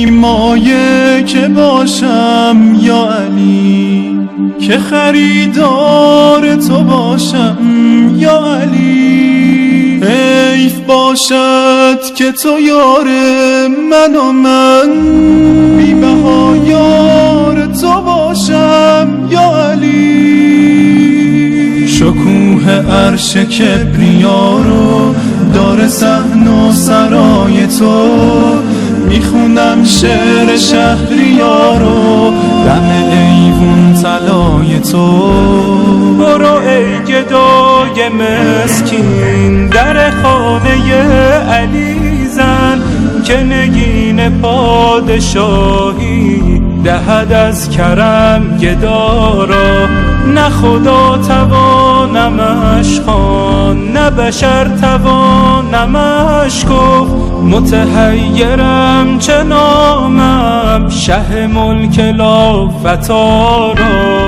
مایه که باشم یا علی، که خریدار تو باشم یا علی. حیف باشد که تو یار من و من بی بها یار تو باشم یا علی. شکوه عرش کبریا رو داره صحن و سرای تو، میخونم شعر شهریارو دم ایوون طلای تو. برو ای گدای مسکین در خانه علی زن، که نگین پادشاهی دهد از کرم گدارا. نه خدا توانمش خوان، نه بشر توانمش گفت. متحیرم چه نامم شه ملک لا فتارا.